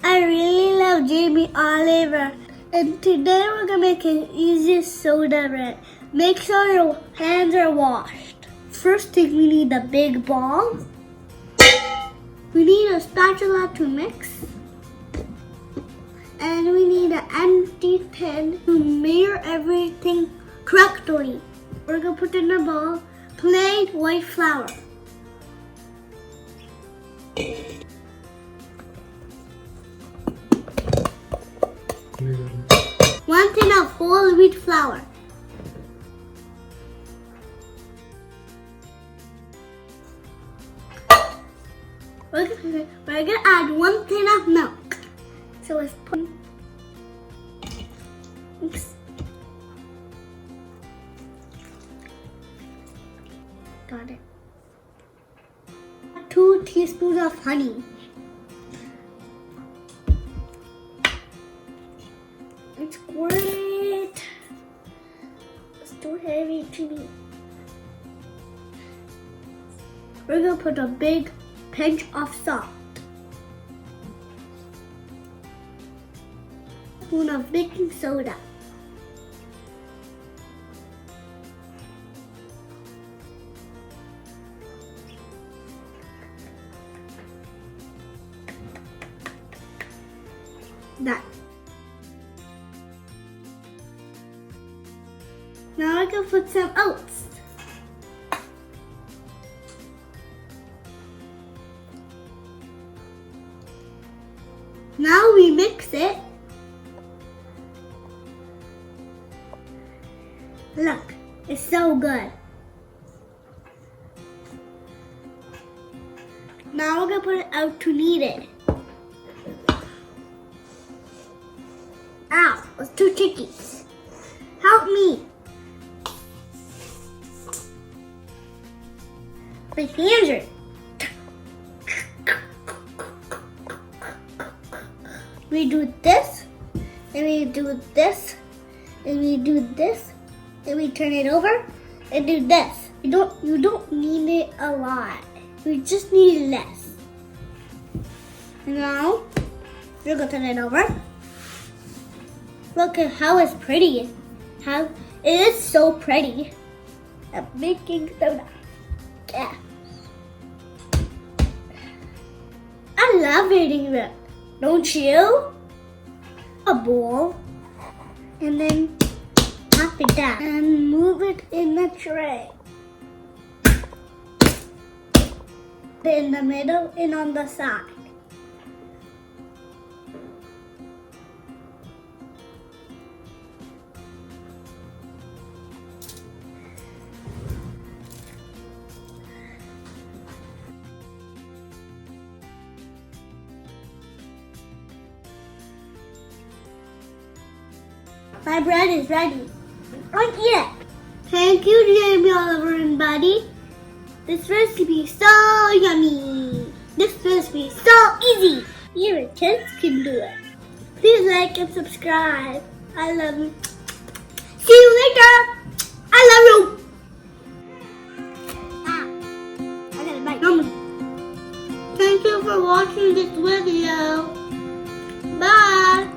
I really love Jamie Oliver, and today we're gonna make an easy soda bread. Make sure your hands are washed. First thing, we need a big ball. We need a spatula to mix. And we need an empty tin to measure everything correctly. We're gonna put in a bowl plain white flour. 1 tin of whole wheat flour. We're gonna add 1 tin of milk. So let's put mix. Got it. 2 teaspoons of honey. It's great. It's too heavy to me. We're gonna put a big pinch of salt. A spoon of baking soda. That. Now I can put some oats. Now we mix it. Look, it's so good. Now we're gonna put it out to knead it. Ow, it's too tricky. Help me. My hands are. We do this, and we do this, and we do this, and we turn it over, and do this. You don't need it a lot. You just need less. Now we're gonna turn it over. Look at how it's pretty. How it is so pretty. A baking soda. Yeah. I love eating it. Don't you? A bowl. And then tap it down. And move it in the tray. In the middle and on the side. My bread is ready. I'll eat it. Thank you, Jamie Oliver and Buddy. This recipe is so yummy. This recipe is so easy. Even kids can do it. Please like and subscribe. I love you. See you later. I love you. I gotta bite. Thank you for watching this video. Bye.